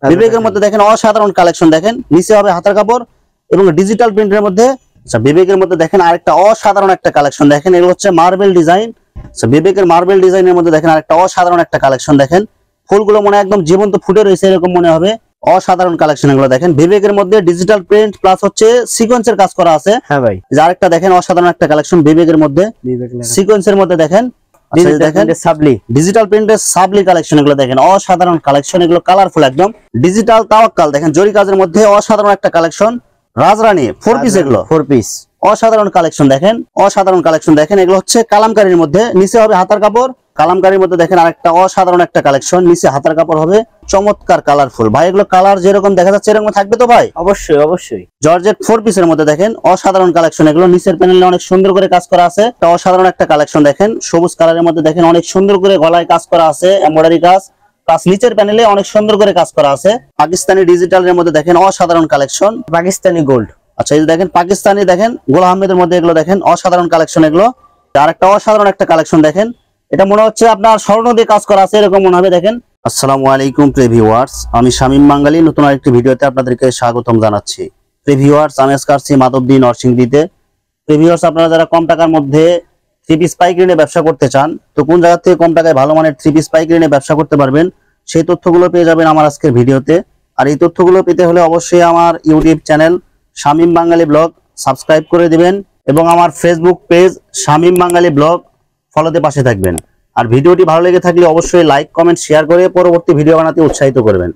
বিবেকের মধ্যে দেখেন অসাধারণ কালেকশন দেখেন, নিচে হবে হাতার কাপড় এবং ডিজিটাল প্রিন্টের মধ্যে। আচ্ছা বিবেকের মধ্যে দেখেন আরেকটা অসাধারণ একটা কালেকশন দেখেন, এগুলো হচ্ছে মার্বেল ডিজাইন। আচ্ছা বিবেকের মার্বেল ডিজাইনের মধ্যে দেখেন আরেকটা অসাধারণ একটা কালেকশন দেখেন, ফুলগুলো মনে একদম জীবন্ত ফুটে রয়েছে এরকম মনে হবে, অসাধারণ কালেকশন এগুলো দেখেন। বিবেকের মধ্যে ডিজিটাল প্রিন্ট প্লাস হচ্ছে সিকোয়েন্সের কাজ করা আছে। হ্যাঁ ভাই, আরেকটা দেখেন অসাধারণ একটা কালেকশন বিবেকের মধ্যে সিকোয়েন্সের মধ্যে দেখেন, ডিজিটাল প্রিন্টের সাবলি কালেকশন এগুলো দেখেন, অসাধারণ কালেকশন এগুলো, কালারফুল একদম। ডিজিটাল তাওয়াক্কাল দেখেন জরি কাজের মধ্যে অসাধারণ একটা কালেকশন, রাজরানী 4 পিস, এগুলো 4 পিস অসাধারণ কালেকশন দেখেন, অসাধারণ কালেকশন দেখেন। এগুলো হচ্ছে কালামকারীর মধ্যে, নিচে হবে হাতার কাপড়। কালামকারীর মধ্যে দেখেন আরেকটা অসাধারণ একটা কালেকশন, নিচে হাতার কাপড় হবে চমৎকার কালারফুল। ভাই এগুলো কালার যেরকম দেখা যাচ্ছে এরকম থাকবে তো ভাই? অবশ্যই অবশ্যই। জর্জেট 4 পিসের মধ্যে দেখেন অসাধারণ কালেকশন এগুলো, নিচের প্যানেলে অনেক সুন্দর করে কাজ করা আছে, একটা অসাধারণ একটা কালেকশন দেখেন। সবুজ কালারের মধ্যে দেখেন অনেক সুন্দর করে গলায় কাজ করা আছে, এমব্রয়ডারি কাজ প্লাস নিচের প্যানেলে অনেক সুন্দর করে কাজ করা আছে। পাকিস্তানি ডিজিটালের মধ্যে দেখেন অসাধারণ কালেকশন, পাকিস্তানি গোল্ড। আচ্ছা এই দেখেন পাকিস্তানি দেখেন গোলাম আহমেদের মধ্যে এগুলো দেখেন অসাধারণ কালেকশন এগুলো। আরেকটা অসাধারণ একটা কালেকশন দেখেন, এটা মনে হচ্ছে আপনার স্বর্ণ দিয়ে কাজ করা আছে এরকম মনে হবে দেখেন। আসসালামু আলাইকুম প্রিয় ভিউয়ার্স, আমি শামীম বাঙালি নতুন আরেকটি ভিডিওতে আপনাদেরকে স্বাগতম জানাচ্ছি। প্রিয় ভিউয়ার্স, আমি আজকে আসছি মাধবদী নরসিংদীতে। প্রিয় ভিউয়ার্স, আপনারা যারা কম টাকার মধ্যে 3 পিস পাইকারি নিয়ে ব্যবসা করতে চান, তো কোন জায়গা থেকে কম টাকায় ভালো মানের 3 পিস পাইকারি নিয়ে ব্যবসা করতে পারবেন সেই তথ্যগুলো পেয়ে যাবেন আমার আজকের ভিডিওতে। আর এই তথ্যগুলো পেতে হলে অবশ্যই আমার ইউটিউব চ্যানেল শামীম বাঙালি ব্লগ সাবস্ক্রাইব করে দিবেন এবং আমার ফেসবুক পেজ শামীম বাঙালি ব্লগ ফলোতে পাশে থাকবেন। আর ভিডিওটি ভালো লেগে থাকলে অবশ্যই লাইক কমেন্ট শেয়ার করে পরবর্তী ভিডিও বানাতে উৎসাহিত করবেন।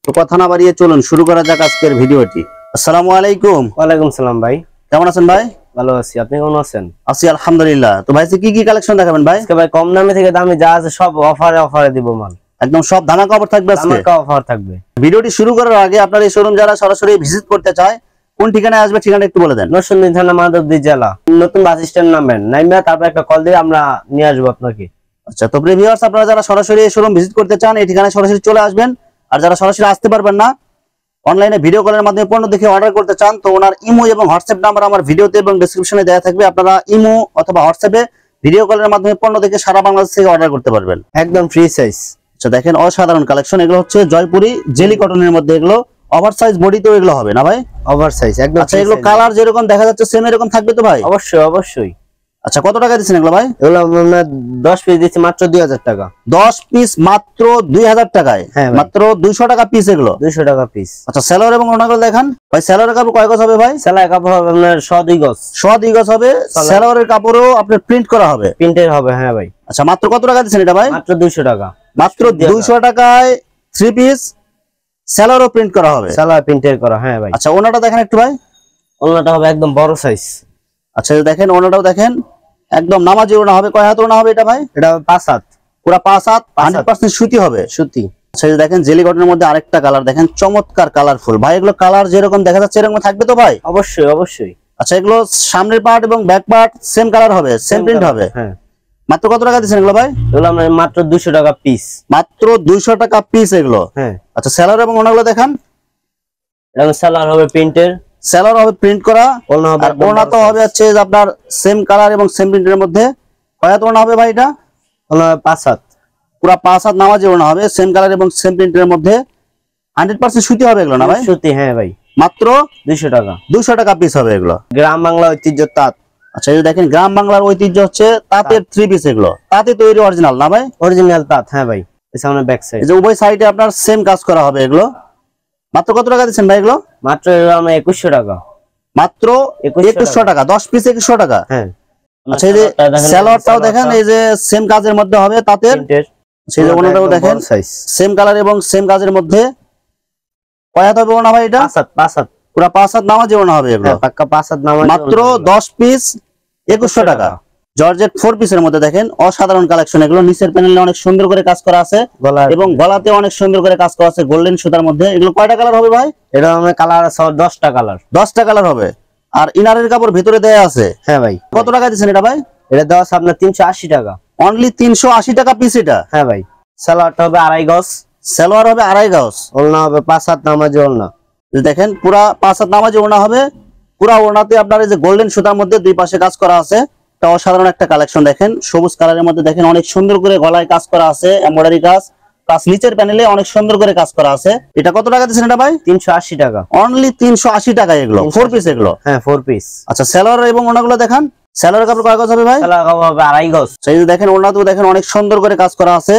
তো কথা না বাড়িয়ে চলুন শুরু করা যাক আজকের ভিডিওটি। আসসালামু আলাইকুম। ওয়ালাইকুম সালাম ভাই, কেমন আছেন ভাই? ভালো আছি, আপনি কেমন আছেন? আছি আলহামদুলিল্লাহ। তো ভাই কি কি কালেকশন দেখাবেন ভাই? আজকে ভাই কম দামে থেকে দামি যা আছে সব অফারে দিব মাল, একদম সব ধামাকা অফার থাকবে আজকে, ধামাকা অফার থাকবে। ভিডিওটি শুরু করার আগে আপনার এই শোরুম যারা সরাসরি ভিজিট করতে চায় কোন ঠিকানায় আসবে ঠিকানা একটু বলে দেন। নরসিংদী থানা মাধবদী জেলা, নতুন বাস স্ট্যান্ড নামবেন, নামবে তারপর একটা কল দিয়ে আমরা নিয়ে আসবো আপনাকে। আচ্ছা, তো প্রিয় ভিউয়ার্স, আপনারা যারা সরাসরি এই শোরুম ভিজিট করতে চান এই ঠিকানায় সরাসরি চলে আসবেন। আর যারা সরাসরি আসতে পারবেন না, অনলাইনে ভিডিও কলের মাধ্যমে পণ্য দেখে অর্ডার করতে চান, তো ওনার ইমো এবং হোয়াটসঅ্যাপ নাম্বার আমার ভিডিওতে এবং ডেসক্রিপশনে দেওয়া থাকবে। আপনারা ইমো অথবা হোয়াটসঅ্যাপে ভিডিও কলের মাধ্যমে পণ্য দেখে সারা বাংলাদেশ থেকে অর্ডার করতে পারবেন, একদম ফ্রি সাইজ। আচ্ছা দেখেন অসাধারণ কালেকশন, এগুলো হচ্ছে জয়পুরি জেলি কটনের মধ্যে, এগুলো ওভার সাইজ বডিতেও এগুলো হবে না ভাই? ওভার সাইজ একদম। আচ্ছা এগুলো কালার যেরকম দেখা যাচ্ছে সেম এরকম থাকবে তো ভাই? অবশ্যই অবশ্যই। আচ্ছা কত টাকা দিচ্ছেন এগুলো ভাই? এগুলো আমরা 10 পিস দিচ্ছি মাত্র 2000 টাকা। 10 পিস মাত্র 2000 টাকায়? হ্যাঁ মাত্র 200 টাকা পিস এগুলো? 200 টাকা পিস। আচ্ছা সেলর এবং ওনাগুলো দেখান ভাই। সেলরের কাপড় কয় গজ হবে ভাই? সেলাইয়ের কাপড় হবে আপনার 102 গজ। 102 গজ হবে। সেলরের কাপড়ও আপনার প্রিন্ট করা হবে, প্রিন্টের হবে। হ্যাঁ ভাই। আচ্ছা মাত্র কত টাকা দিচ্ছেন এটা ভাই? মাত্র 200 টাকা। মাত্র 200 টাকায় 3 পিস সেলরও প্রিন্ট করা হবে, সেলার প্রিন্টের করা। হ্যাঁ ভাই। আচ্ছা ওনাটা দেখেন একটু ভাই। ওনাটা হবে একদম বড় সাইজ। আচ্ছা দেখেন ওনাটাও দেখেন একদম নামাজি ওনা হবে। কয় হাত ওনা হবে এটা ভাই? এটা 5 হাত, পুরো 5 হাত, 100% সুতি হবে, সুতি। আচ্ছা দেখেন জেলি কটনের মধ্যে আরেকটা কালার দেখেন, চমৎকার কালারফুল। ভাই এগুলো কালার যেরকম দেখা যাচ্ছে এরকম থাকবে তো ভাই? অবশ্যই অবশ্যই। আচ্ছা এগুলো সামনের পার্ট এবং ব্যাক পার্ট সেম কালার হবে, সেম প্রিন্ট হবে। হ্যাঁ। মাত্র কত টাকা দিচ্ছেন এগুলো ভাই? এগুলো আমরা মাত্র 200 টাকা পিস। মাত্র 200 টাকা পিস এগুলো? হ্যাঁ। আচ্ছা সেলার এবং ওনাগুলো দেখান। এরকম সেলার হবে প্রিন্টের, সেলার হবে প্রিন্ট করা, ওনা হবে, আর ওনা তো হবে হচ্ছে আপনার সেম কালার এবং সেম প্রিন্টের মধ্যে। কয় হাত ওনা হবে ভাই এটা? ওনা 5 হাত, পুরো 5 হাত নামাজি ওনা হবে, সেম কালার এবং সেম প্রিন্টের মধ্যে, 100% সুতি হবে এগুলো না ভাই? সুতি। হ্যাঁ ভাই। মাত্র 200 টাকা। 200 টাকা পিস হবে এগুলো। গ্রাম বাংলা ঐতিহ্য তাঁত। আচ্ছা এই দেখেন গ্রাম বাংলার ঐতিহ্য হচ্ছে তাঁতের 3 পিস, এগুলো তাঁতে তৈরি অরিজিনাল না ভাই? অরিজিনাল তাঁত। হ্যাঁ ভাই। এই সামনে ব্যাক সাইড, এই যে উভয় সাইডে আপনার সেম কাজ করা হবে এগুলো। মাত্র কত টাকা দিচ্ছেন ভাই এগুলো? মাত্র আমরা 2100 টাকা। মাত্র 2100 টাকা, 10 পিস 2100 টাকা। হ্যাঁ। আচ্ছা এই যে সালোয়ারটাও দেখেন এই যে সেম কাজের মধ্যে হবে তাঁতের, সেই যে ওনাটাও দেখেন সেম কালার এবং সেম কাজের মধ্যে। কয় হাত হবে ওনা ভাই এটা? 5 হাত, 5 হাত, পুরো 5 হাত নামাজি ওনা হবে এগুলো। পাক্কা 5 হাত নামাজি। মাত্র 10 পিস 2100 টাকা। জর্জেট 4 পিসের মধ্যে দেখেন অসাধারণ কালেকশন এগুলো, নিচের প্যানেলে অনেক সুন্দর করে কাজ করা আছে এবং গলাতে অনেক সুন্দর করে কাজ করা আছে গোল্ডেন সুতার মধ্যে। এগুলো কয়টা কালার হবে ভাই? এটা আমরা কালার আছে 10টা কালার। 10টা কালার হবে। আর ইনারের কাপড় ভিতরে দেয়া আছে। হ্যাঁ ভাই। কত টাকা দিচ্ছেন এটা ভাই? এটা দেওয়া আছে আপনার 380 টাকা। অনলি 380 টাকা পিস এটা? হ্যাঁ ভাই। সালোয়ারটা হবে 2.5 গজ, সালোয়ার হবে 2.5 গজ, ওড়না হবে 5 হাত নামাজি ওড়না। দেখেন পুরা 5 হাত নামাজি ওড়না হবে। পুরা ওড়নাতে আপনার এই যে গোল্ডেন সুতার মধ্যে দুই পাশে কাজ করা আছে, এটা অসাধারণ একটা কালেকশন দেখেন। সবুজ কালারের মধ্যে দেখেন অনেক সুন্দর করে গলায় কাজ করা আছে, এমব্রয়ডারি কাজ প্লাস নিচের প্যানেলে অনেক সুন্দর করে কাজ করা আছে। এটা কত টাকা দিচ্ছেন এটা ভাই? 380 টাকা। অনলি 380 টাকা এগুলো 4 পিস এগুলো। হ্যাঁ 4 পিস। আচ্ছা সালোয়ার এবং ওনাগুলো দেখান। সালোয়ার কাপড় কয় গজ হবে ভাই? সালোয়ার কাপড় হবে 2.5 গজ। সেই যে দেখেন ওনাতেও দেখেন অনেক সুন্দর করে কাজ করা আছে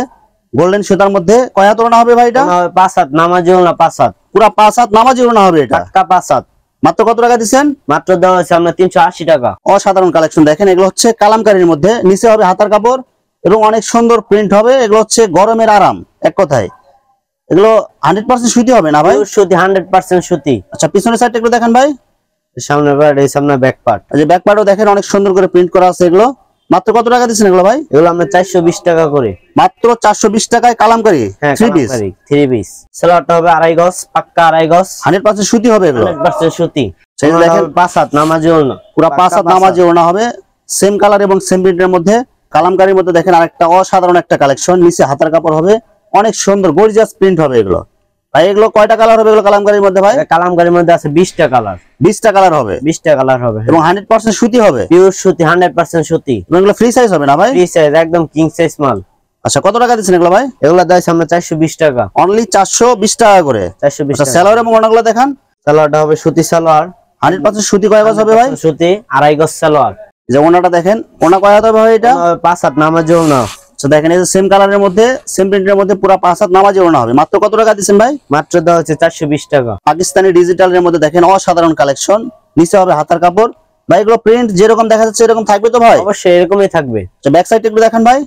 গোল্ডেন সুতার মধ্যে। কয় হাত ওড়না হবে ভাই এটা? 5 হাত নামাজি ওড়না 5 হাত। পুরা 5 হাত নামাজি ওড়না হবে এটা। পাক্কা 5 হাত। মাত্র কত টাকা দিচ্ছেন? মাত্র দেওয়া হচ্ছে আমরা 380 টাকা। অসাধারণ কালেকশন দেখেন, এগুলো হচ্ছে কালামকারীর মধ্যে, নিচে হবে হাতার কাপড় এবং অনেক সুন্দর প্রিন্ট হবে। এগুলো হচ্ছে গরমের আরাম এক কথায়। এগুলো 100% সুতি হবে না ভাই? সুতি 100% সুতি। আচ্ছা পিছনের সাইডটা একটু দেখেন ভাই। সামনে পার্ট এই সামনে ব্যাক পার্ট। এই যে ব্যাক পার্টও দেখেন অনেক সুন্দর করে প্রিন্ট করা আছে। এগুলো মাত্র কত টাকা দিচ্ছেন এগুলো ভাই? এগুলো আমরা 420 টাকা করে। মাত্র 420 টাকায় কালামকারী 3 পিস। 3 পিস। সালোয়ারটা হবে 2.5 গজ, পাক্কা 2.5 গজ। 100% সুতি হবে এগুলো। 100% সুতি। সেই দেখেন 5 হাত নামাজি ওড়না। পুরো 5 হাত নামাজি ওড়না হবে, সেম কালার এবং সেম প্রিন্টের মধ্যে। কালামকারীর মধ্যে দেখেন আরেকটা অসাধারণ একটা কালেকশন, নিচে হাতার কাপড় হবে অনেক সুন্দর গর্জিয়াস প্রিন্ট হবে এগুলো। ভাই এগুলো কয়টা কালার হবে এগুলো কালামকারীর মধ্যে ভাই? কালামকারীর মধ্যে আছে 20টা কালার। 20টা কালার হবে। 20টা কালার হবে এবং 100% সুতি হবে। পিওর সুতি 100% সুতি। এবং এগুলো ফ্রি সাইজ হবে না ভাই? ফ্রি সাইজ একদম কিং সাইজ মাল। আচ্ছা কত টাকা দিচ্ছেন এগুলো ভাই? এগুলো দাম আমরা 420 টাকা। অনলি 420 টাকা করে। 420 আচ্ছা টাকা। সালোয়ার এবং ওড়নাগুলো দেখান। সালোয়ারটা হবে সুতি সালোয়ার। 100% সুতি কয় গজ হবে ভাই? সুতি 2.5 গজ সালোয়ার। যে ওড়নাটা দেখেন, ওড়না কয় হাত হবে ভাই এটা? 5 হাত নামাজি ওড়না। আচ্ছা দেখেন এই যে সেম কালারের মধ্যে সেম প্রিন্টের মধ্যে পুরো 5 হাত নামাজি ওড়না হবে। মাত্র কত টাকা দিচ্ছেন ভাই? মাত্র দেওয়া হচ্ছে 420 টাকা। পাকিস্তানি ডিজিটালের মধ্যে দেখেন অসাধারণ কালেকশন, নিচে হবে হাতার কাপড়। ভাই এগুলো প্রিন্ট যেরকম দেখা যাচ্ছে এরকম থাকবে তো ভাই? অবশ্যই এরকমই থাকবে। আচ্ছা ব্যাক সাইড একটু দেখেন ভাই।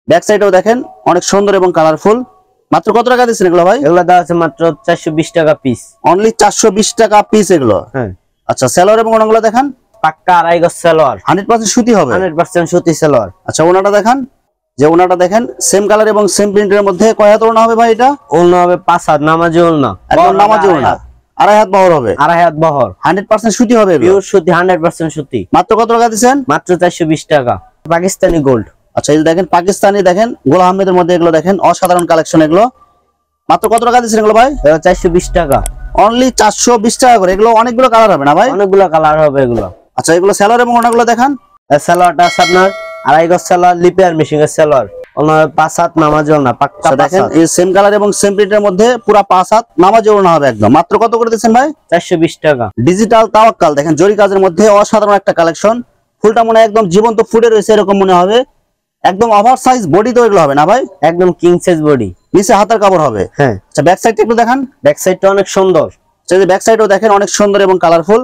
ব্যাক সাইডেও দেখেন অনেক সুন্দর এবং কালারফুল। মাত্র কত টাকা দিচ্ছেন এগুলো ভাই? এগুলো দেওয়া হচ্ছে মাত্র 420 টাকা পিস। অনলি 420 টাকা পিস এগুলো। হ্যাঁ। আচ্ছা সালোয়ার এবং ওড়নাগুলো দেখান। পাক্কা 2.5 গজ সালোয়ার। 100% সুতি হবে। 100% সুতি সালোয়ার। আচ্ছা ওড়নাটা দেখান। যে ওড়নাটা দেখেন সেম কালার এবং সেম প্রিন্টের মধ্যে। কয় হাত ওড়না হবে ভাই এটা? ওড়না হবে 5 হাত নামাজি ওড়না। একদম নামাজি ওড়না। 2.5 হাত বহর হবে। 2.5 হাত বহর। 100% সুতি হবে এগুলো। পিওর সুতি 100% সুতি। মাত্র কত টাকা দিচ্ছেন? মাত্র 420 টাকা। পাকিস্তানি গোল্ড। আচ্ছা এই যে দেখেন পাকিস্তানি দেখেন গোলাম আহমেদের মধ্যে এগুলো দেখেন অসাধারণ কালেকশন এগুলো। মাত্র কত টাকা দিচ্ছেন এগুলো ভাই? 420 টাকা। অনলি 420 টাকা করে। এগুলো অনেকগুলো কালার হবে না ভাই? অনেকগুলো কালার হবে এগুলো। আচ্ছা এগুলো সালোয়ার এবং ওড়নাগুলো দেখান। সালোয়ারটা আছে আপনার 2.5 গজ সালোয়ার, লিপিয়ার মেশিং এর সালোয়ার। ওনা 5 হাত নামাজি ওড়না পাক্কা। দেখেন এই সেম কালার এবং সেম প্রিন্টের মধ্যে পুরো 5 হাত নামাজি ওড়না হবে একদম। মাত্র কত করে দিচ্ছেন ভাই? 420 টাকা। ডিজিটাল তাওয়াক্কাল দেখেন জরি কাজের মধ্যে অসাধারণ একটা কালেকশন। ফুলটা মনে হয় একদম জীবন্ত ফুটে রয়েছে এরকম মনে হবে। একদম ওভার সাইজ বডি তো এগুলো হবে না ভাই? একদম কিং সাইজ বডি। নিচে হাতার কাপড় হবে। হ্যাঁ। আচ্ছা ব্যাক সাইডটা একটু দেখান। ব্যাক সাইডটা অনেক সুন্দর। সেই যে ব্যাক সাইডও দেখেন অনেক সুন্দর এবং কালারফুল।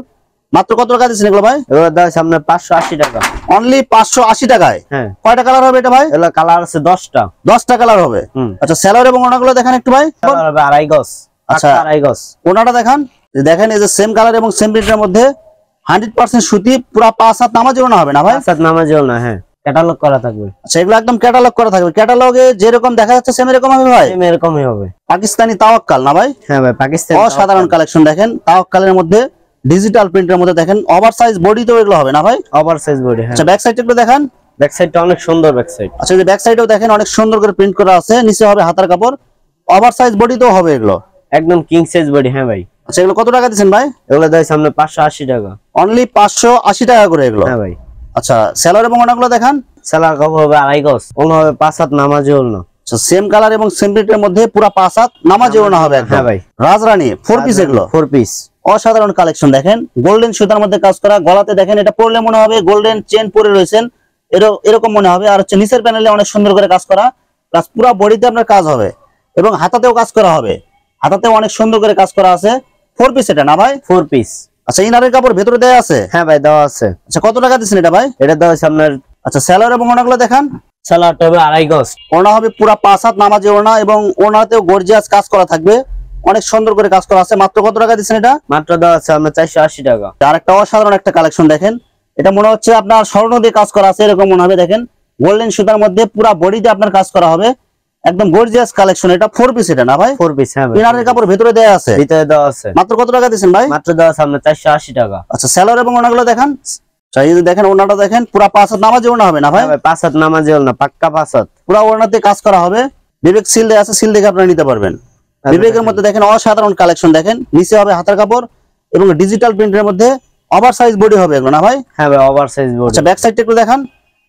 মাত্র কত টাকা দিচ্ছেন এগুলো ভাই? এগুলো দাম সামনে 580 টাকা। অনলি 580 টাকায়। হ্যাঁ। কয়টা কালার হবে এটা ভাই? এগুলো কালার আছে 10টা। 10টা কালার হবে। আচ্ছা সালোয়ার এবং ওড়নাগুলো দেখান একটু ভাই। সালোয়ার হবে 2.5 গজ। আচ্ছা 2.5 গজ। ওড়নাটা দেখান। দেখেন এই যে সেম কালার এবং সেম প্রিন্টের মধ্যে 100% সুতি পুরো 5 হাত নামাজি ওড়না হবে না ভাই? 5 হাত নামাজি ওড়না। হ্যাঁ। ক্যাটালগ করা থাকবে। আচ্ছা এগুলো একদম ক্যাটালগ করা থাকবে। ক্যাটালগে যেরকম দেখা যাচ্ছে সেম এরকম হবে ভাই? সেম এরকমই হবে। পাকিস্তানি তাওয়াক্কাল না ভাই? হ্যাঁ ভাই পাকিস্তানি অসাধারণ কালেকশন দেখেন তাওয়াক্কালের মধ্যে ডিজিটাল প্রিন্টের মধ্যে দেখেন ওভার সাইজ বডি তো এগুলো হবে না ভাই? Over size body. হ্যাঁ। আচ্ছা ব্যাক সাইড একটু দেখান। ব্যাক সাইডটা অনেক সুন্দর ব্যাক সাইড। আচ্ছা এই যে ব্যাক সাইডেও দেখেন অনেক সুন্দর করে প্রিন্ট করা আছে, নিচে হবে হাতার কাপড়, ওভার সাইজ বডি তো হবে এগুলো। একদম কিং সাইজ বডি। হ্যাঁ ভাই। আচ্ছা এগুলো কত টাকা দিচ্ছেন ভাই? এগুলো দাম সামনে 580 টাকা। অনলি 580 টাকা করে এগুলো। হ্যাঁ ভাই। আচ্ছা সালোয়ার এবং ওড়নাগুলো দেখান। সালোয়ার কাপড় হবে 2.5 গজ। ওড়না হবে 5 হাত নামাজি ওড়না। আচ্ছা সেম কালার এবং সেম প্রিন্টের মধ্যে পুরো 5 হাত নামাজি ওড়না হবে একদম। হ্যাঁ ভাই। রাজরানী 4 পিস এগুলো। 4 পিস। অসাধারণ কালেকশন দেখেন গোল্ডেন সুতার মধ্যে কাজ করা। গলাতে দেখেন এটা পরলে মনে হবে গোল্ডেন চেন পরে রয়েছেন এরকম মনে হবে। আর হচ্ছে নিচের প্যানেলে অনেক সুন্দর করে কাজ করা, প্লাস পুরো বডিতে আপনার কাজ হবে এবং হাতাতেও কাজ করা হবে। হাতাতেও অনেক সুন্দর করে কাজ করা আছে। 4 পিস এটা না ভাই? 4 পিস। আচ্ছা ইনারের কাপড় ভেতরে দেয়া আছে? হ্যাঁ ভাই দেওয়া আছে। আচ্ছা কত টাকা দিচ্ছেন এটা ভাই? এটা দেওয়া আছে আপনার। আচ্ছা সালোয়ার এবং ওড়নাগুলো দেখান। সালোয়ারটা হবে 2.5 গজ। ওড়না হবে পুরো 5 হাত নামাজি ওড়না এবং ওড়নাতেও গর্জিয়াস কাজ করা থাকবে, অনেক সুন্দর করে কাজ করা আছে। মাত্র কত টাকা দিচ্ছেন এটা? মাত্র দেওয়া আছে আমরা 480 টাকা। আর একটা অসাধারণ একটা কালেকশন দেখেন, এটা মনে হচ্ছে আপনার স্বর্ণ দিয়ে কাজ করা আছে এরকম মনে হবে। দেখেন গোল্ডেন সুতার মধ্যে পুরো বডিতে আপনার কাজ করা হবে, একদম গর্জিয়াস কালেকশন। এটা 4 পিস এটা না ভাই? 4 পিস। হ্যাঁ ভাই। ইনারের কাপড় ভেতরে দেয়া আছে? ভিতরে দেওয়া আছে। মাত্র কত টাকা দিচ্ছেন ভাই? মাত্র দেওয়া আছে আমরা 480 টাকা। আচ্ছা সালোয়ার এবং ওড়নাগুলো দেখান। চাই দেখেন ওড়নাটা দেখেন পুরো 5 হাত নামাজি ওড়না হবে না ভাই? হ্যাঁ ভাই 5 হাত নামাজি ওড়না পাক্কা 5 হাত। পুরো ওড়নাতে কাজ করা হবে। বিবেক সিল দেয়া আছে, সিল দেখে আপনারা নিতে পারবেন। বিবেকের মধ্যে দেখেন অসাধারণ কালেকশন দেখেন, নিচে হবে হাতার কাপড় এবং ডিজিটাল প্রিন্টের মধ্যে ওভার সাইজ বডি হবে এগুলো না ভাই? হ্যাঁ ভাই ওভার সাইজ বডি। আচ্ছা ব্যাক সাইডটা একটু দেখান।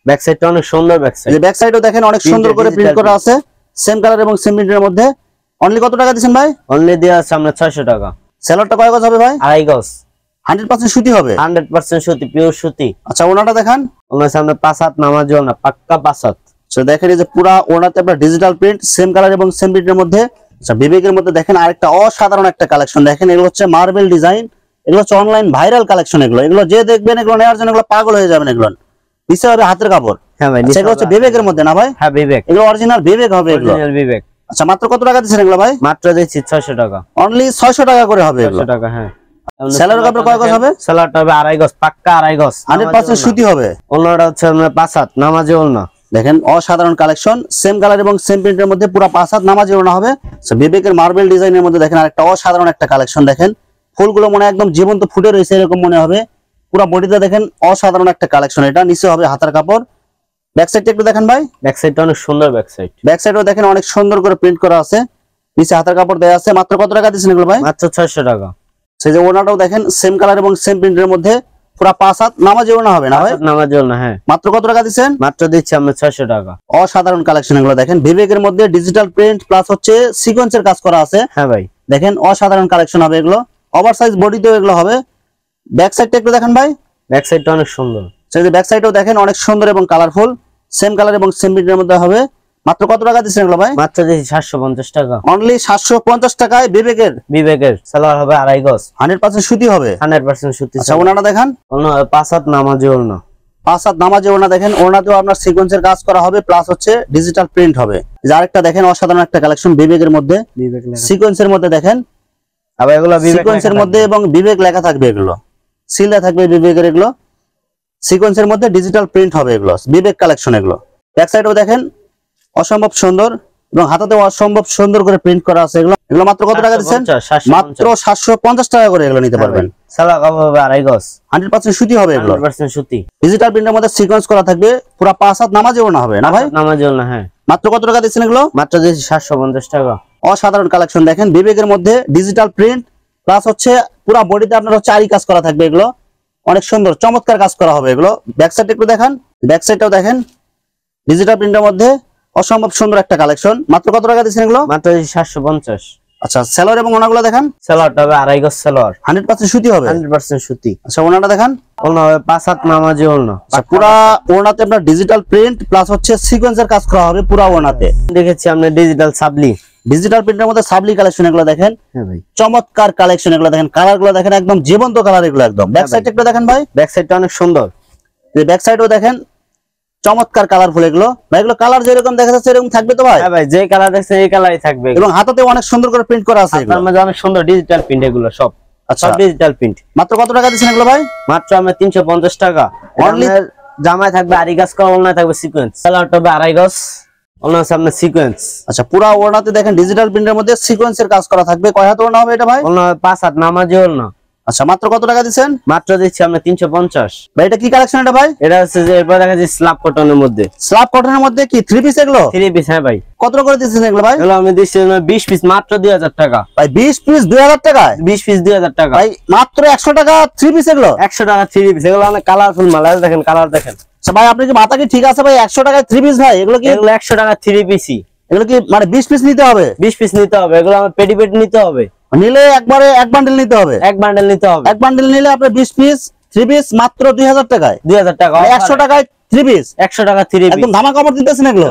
ব্যাক সাইডটা অনেক সুন্দর ব্যাক সাইড। এই ব্যাক সাইডও দেখেন অনেক সুন্দর করে প্রিন্ট করা আছে। সেম কালার এবং সেম প্রিন্টের মধ্যে অনলি কত টাকা দিচ্ছেন ভাই? অনলি দেওয়া আছে আমরা 600 টাকা। সেলরটা কয় গজ হবে ভাই? আড়াই গজ। 100% সুতি হবে? 100% সুতি, পিওর সুতি। আচ্ছা ওনাটা দেখান। ওনার সামনে 5 হাত নামাজ না, পাক্কা 5 হাত। তো দেখেন এই যে পুরা ওনাতে আপনার ডিজিটাল প্রিন্ট, সেম কালার এবং সেম প্রিন্টের মধ্যে। আচ্ছা বিবেকের মধ্যে দেখেন আরেকটা অসাধারণ একটা কালেকশন দেখেন, এগুলো হচ্ছে মার্বেল ডিজাইন, এগুলো হচ্ছে অনলাইন ভাইরাল কালেকশন। এগুলো যে দেখবেন এগুলো নেওয়ার জন্য এগুলো পাগল হয়ে যাবেন। এগুলো নিচে হবে হাতের কাপড়। হ্যাঁ ভাই, সেগুলো হচ্ছে বিবেকের মধ্যে না ভাই? হ্যাঁ বিবেক, এগুলো অরিজিনাল বিবেক হবে এগুলো। অরিজিনাল বিবেক। আচ্ছা মাত্র কত টাকা দিচ্ছেন এগুলো ভাই? মাত্র দিচ্ছি 600 টাকা। অনলি 600 টাকা করে হবে এগুলো। 600 টাকা। হ্যাঁ। সেলার কাপড় কয় গজ হবে? সেলারটা হবে আড়াই গজ, পাক্কা আড়াই গজ। 100% সুতি হবে। ওনাটা হচ্ছে আমরা 5 হাত নামাজে ওলনা। দেখেন অসাধারণ কালেকশন, সেম কালার এবং সেম প্রিন্টের মধ্যে পুরো 5 হাত নামাজি ওড়না হবে। বিবেকের মার্বেল ডিজাইনের মধ্যে দেখেন আরেকটা অসাধারণ একটা কালেকশন দেখেন, ফুলগুলো মনে একদম জীবন্ত ফুটে রয়েছে এরকম মনে হবে। পুরো বডিতে দেখেন অসাধারণ একটা কালেকশন। এটা নিচে হবে হাতার কাপড়। ব্যাক সাইডটা একটু দেখেন ভাই। ব্যাক সাইডটা অনেক সুন্দর। ব্যাক সাইড, ব্যাক সাইডও দেখেন অনেক সুন্দর করে প্রিন্ট করা আছে, নিচে হাতার কাপড় দেয়া আছে। মাত্র কত টাকা দিচ্ছেন এগুলো ভাই? মাত্র 600 টাকা। সেই যে ওড়নাটাও দেখেন সেম কালার এবং সেম প্রিন্টের মধ্যে পুরো 5 হাত নামাজি ওড়না হবে না ভাই? নামাজে ওলনা। হ্যাঁ। মাত্র কত টাকা দিচ্ছেন? মাত্র দিচ্ছি আমরা 600 টাকা। অসাধারণ কালেকশন এগুলো দেখেন, বিবেকের মধ্যে ডিজিটাল প্রিন্ট প্লাস হচ্ছে সিকোয়েন্সের কাজ করা আছে। হ্যাঁ ভাই, দেখেন অসাধারণ কালেকশন হবে এগুলো, ওভারসাইজ বডিতেও এগুলো হবে। ব্যাক সাইডটা একটু দেখেন ভাই। ব্যাক সাইডটা অনেক সুন্দর। সেই যে ব্যাক সাইডও দেখেন অনেক সুন্দর এবং কালারফুল, সেম কালার এবং সেম প্রিন্টের মধ্যে হবে। মাত্র কত টাকা দিচ্ছেন এগুলো ভাই? মাত্র দিচ্ছি 750 টাকা। অনলি 750 টাকায় বিবেকের। বিবেকের সালোয়ার হবে আড়াই গজ, 100% সুতি হবে। 100% সুতি। আচ্ছা ওনাটা দেখান। 5 হাত নামাজে ওলনা। 5 হাত নামাজি ওড়না দেখেন, ওড়নাতেও আপনার সিকোয়েন্সের কাজ করা হবে প্লাস হচ্ছে ডিজিটাল প্রিন্ট হবে। যে আরেকটা দেখেন অসাধারণ একটা কালেকশন বিবেকের মধ্যে, বিবেক সিকোয়েন্সের মধ্যে দেখেন, আবার এগুলো বিবেক সিকোয়েন্সের মধ্যে এবং বিবেক লেখা থাকবে, এগুলো সিল দেয়া থাকবে বিবেকের। এগুলো সিকোয়েন্সের মধ্যে ডিজিটাল প্রিন্ট হবে, এগুলো বিবেক কালেকশন। এগুলো ব্যাক সাইডেও দেখেন অসম্ভব সুন্দর এবং হাতাতেও অসম্ভব সুন্দর করে প্রিন্ট করা আছে। এগুলো মাত্র কত টাকা দিচ্ছেন? মাত্র 750 টাকা করে এগুলো নিতে পারবেন। সালোয়ার কাপড় হবে আড়াই গজ, 100% সুতি হবে এগুলো। 100% সুতি। ডিজিটাল প্রিন্টের মধ্যে সিকোয়েন্স করা থাকবে, পুরো 5 হাত নামাজে ওড়না হবে না ভাই? নামাজে ওলনা। হ্যাঁ। মাত্র কত টাকা দিচ্ছেন এগুলো? মাত্র দিচ্ছি 750 টাকা। অসাধারণ কালেকশন দেখেন, বিবেকের মধ্যে ডিজিটাল প্রিন্ট প্লাস হচ্ছে পুরো বডিতে আপনার হচ্ছে আরি কাজ করা থাকবে। এগুলো অনেক সুন্দর চমৎকার কাজ করা হবে। এগুলো ব্যাক সাইড একটু দেখান। ব্যাক সাইডটাও দেখেন ডিজিটাল প্রিন্টের মধ্যে অসম্ভব সুন্দর একটা কালেকশন। মাত্র কত টাকা দিচ্ছেন এগুলো? মাত্র দিচ্ছি 750। আচ্ছা সেলোয়ার এবং ওনাগুলো দেখান। সালোয়ারটা হবে আড়াই গজ সালোয়ার, 100% সুতি হবে। 100% সুতি। আচ্ছা ওনাটা দেখান। ওলনা হবে 5 হাত নামাজে ওলনা। আচ্ছা পুরা ওনাতে আপনার ডিজিটাল প্রিন্ট প্লাস হচ্ছে সিকোয়েন্সের কাজ করা হবে পুরা ওনাতে। দেখেছি আমরা ডিজিটাল সাবলি, ডিজিটাল প্রিন্টের মধ্যে সাবলি কালেকশন। এগুলো দেখেন হ্যাঁ ভাই, চমৎকার কালেকশন। এগুলো দেখেন কালার গুলো দেখেন একদম জীবন্ত কালার এগুলো একদম। ব্যাক সাইড একটু দেখেন ভাই। ব্যাক সাইডটা অনেক সুন্দর। ব্যাক সাইডও দেখেন চমৎকার কালারফুল। এগুলো ভাই এগুলো কালার যেরকম দেখা যাচ্ছে এরকম থাকবে তো ভাই? হ্যাঁ ভাই, যে কালার দেখছেন এই কালারই থাকবে। এবং হাতাতে অনেক সুন্দর করে প্রিন্ট করা আছে। আপনার মধ্যে অনেক সুন্দর ডিজিটাল প্রিন্ট এগুলো সব। আচ্ছা সব ডিজিটাল প্রিন্ট। মাত্র কত টাকা দিচ্ছেন এগুলো ভাই? মাত্র আমরা 350 টাকা। Only- আপনার জামায় থাকবে আড়াই গজ করা, ওলনায় থাকবে সিকোয়েন্স। সালোয়ারটা হবে আড়াই গজ, ওলনা আছে আপনার সিকোয়েন্স। আচ্ছা পুরা ওড়নাতে দেখেন ডিজিটাল প্রিন্টের মধ্যে সিকোয়েন্সের কাজ করা থাকবে। কয় হাত ওড়না হবে এটা ভাই? ওলনা হবে 5 হাত নামাজে ওলনা। আচ্ছা মাত্র কত টাকা দিচ্ছেন? মাত্র দিচ্ছি আমরা 350। ভাই এটা কি কালেকশন এটা ভাই? এটা হচ্ছে যে এরপর দেখা যাচ্ছে স্ল্যাব কটনের মধ্যে, স্ল্যাব কটনের মধ্যে কি 3 পিস এগুলো? 3 পিস। হ্যাঁ ভাই, কত করে দিচ্ছেন এগুলো ভাই? এগুলো আমি দিচ্ছি 20 পিস, মাত্র 2000 টাকা। ভাই 20 পিস 2000 টাকায়? 20 পিস 2000 টাকা ভাই মাত্র 100 টাকা 3 পিস এগুলো? 100 টাকা 3 পিস। এগুলো অনেক কালারফুল মাল, এই দেখেন কালার দেখেন। আচ্ছা ভাই আপনি কি মাথা কি ঠিক আছে ভাই? 100 টাকায় 3 পিস ভাই? এগুলো কি এগুলো 100 টাকা 3 পিসই। এগুলো কি মানে 20 পিস নিতে হবে? 20 পিস নিতে হবে। এগুলো আমার পেটি পেটি নিতে হবে, নিলে একবারে এক বান্ডেল নিতে হবে? এক বান্ডেল নিতে হবে। এক বান্ডেল নিলে আপনার 20 পিস 3 পিস মাত্র 2000 টাকায়? 2000 টাকা। 100 টাকায় 3 পিস? 100 টাকা 3 পিস। একদম ধামাকা অফার দিতেছেন এগুলো।